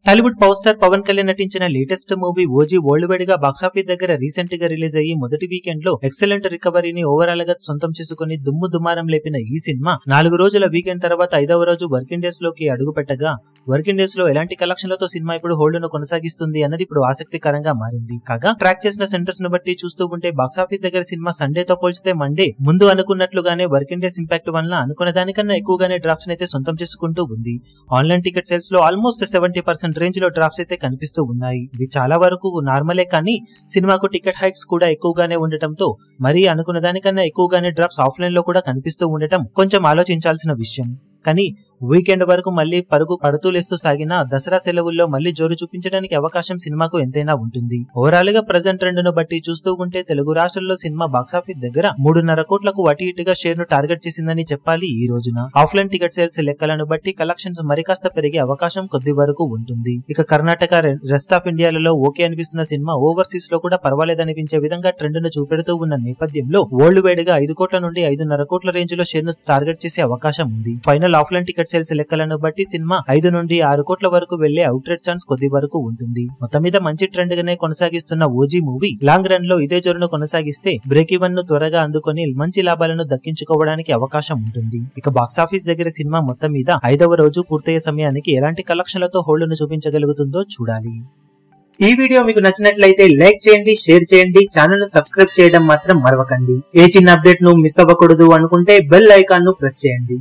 Tollywood power star Pawan Kalyan నటించిన latest movie OG world wide గా box office దగ్గర రీసెంట్ గా రిలీజ్ అయ్యి మొదటి వీకెండ్ లో ఎక్సలెంట్ రికవరీని ఓవరాల్ గా సొంతం చేసుకుని దుమ్ము దుమారం లేపిన ఈ సినిమా 4 రోజుల వీకెండ్ తర్వాత 5వ రోజు వర్కింగ్ డేస్ లోకి అడుగుపెట్టగా వర్కింగ్ డేస్ లో ఎలాంటి కలెక్షన్లతో సినిమా ఇప్పుడు హోల్డ్ ను కొనసాగిస్తుంది అన్నది ఇప్పుడు ఆసక్తికరంగా మారింది. కాగా ట్రాక్ చేసిన సెంటర్స్ ను బట్టి చూస్తూ ఉంటే బాక్సాఫీస్ దగ్గర సినిమా సండేతో పోల్చితే మండే ముందు అనుకున్నట్లుగానే వర్కింగ్ డేస్ ఇంపాక్ట్ వల్ల అనుకున్న దానికన్నా ఎక్కువగానే డ్రాప్స్ అయితే సొంతం చేసుకుంటూ ఉంది. ఆన్లైన్ టికెట్ సేల్స్ లో ఆల్మోస్ట్ 70% రేంజ్ లో డ్రాప్స్ అయితే కనిపిస్తూ ఉన్నాయి. ఇవి చాలా వరకు నార్మలే, కానీ సినిమాకు టికెట్ హైక్స్ కూడా ఎక్కువగానే ఉండటంతో మరీ అనుకున్న దానికన్నా ఎక్కువగానే డ్రాప్స్ ఆఫ్లైన్ లో కూడా కనిపిస్తూ ఉండటం కొంచెం ఆలోచించాల్సిన విషయం. కానీ వీకెండ్ వరకు మళ్లీ పరుగు పడుతూలేస్తూ సాగిన దసరా సెలవుల్లో మళ్లీ జోరు చూపించడానికి అవకాశం సినిమాకు ఎంతైనా ఉంటుంది. ఓవరాల్ గా ప్రెజెంట్ ట్రెండ్ ను బట్టి చూస్తూ ఉంటే తెలుగు రాష్ట్రాల్లో సినిమా బాక్సాఫీస్ దగ్గర 3.5 కోట్లకు అటు ఇటుగా షేర్ ను టార్గెట్ చేసిందని చెప్పాలి. ఈ రోజున ఆఫ్లైన్ టికెట్ సేల్స్ లెక్కలను బట్టి కలెక్షన్స్ మరికాస్త పెరిగే అవకాశం కొద్ది వరకు ఉంటుంది. ఇక కర్ణాటక, రెస్ట్ ఆఫ్ ఇండియాలలో ఓకే అనిపిస్తున్న సినిమా ఓవర్సీస్ లో కూడా పర్వాలేదనిపించే విధంగా ట్రెండ్ ను చూపెడుతూ ఉన్న నేపథ్యంలో వరల్డ్ వైడ్ గా 5 కోట్ల నుండి 5.5 కోట్ల రేంజ్ లో షేర్ ను టార్గెట్ చేసే అవకాశం ఉంది. ఫైనల్ ఆఫ్లైన్ టికెట్ సేల్స్ లెక్కలను బట్టి సినిమా 5 నుండి 6 కోట్ల వరకు వెళ్లే అవుట్రేట్ ఛాన్స్ కొద్ది వరకు ఉంటుంది. మొత్తం మీద మంచి ట్రెండ్ గానే కొనసాగిస్తున్న ఓజీ మూవీ లాంగ్ రన్ లో ఇదే జోరును కొనసాగిస్తే బ్రేక్ ఈవెన్ ను త్వరగా అందుకొని మంచి లాభాలను దక్కించుకోవడానికి అవకాశం ఉంటుంది. ఇక బాక్సాఫీస్ దగ్గర సినిమా మొత్తం మీద 5వ రోజు పూర్తయ్యే సమయానికి ఎలాంటి కలెక్షన్లతో హోల్డ్ ను చూపించగలుగుతుందో చూడాలి. ఈ వీడియో మీకు నచ్చినట్లయితే లైక్ చేయండి, షేర్ చేయండి, ఛానల్ ను సబ్స్క్రైబ్ చేయడం మాత్రం మరవకండి. ఏ చిన్న అప్డేట్ ను మిస్ అవ్వకూడదు అనుకుంటే బెల్ ఐకాన్ ను ప్రెస్ చేయండి.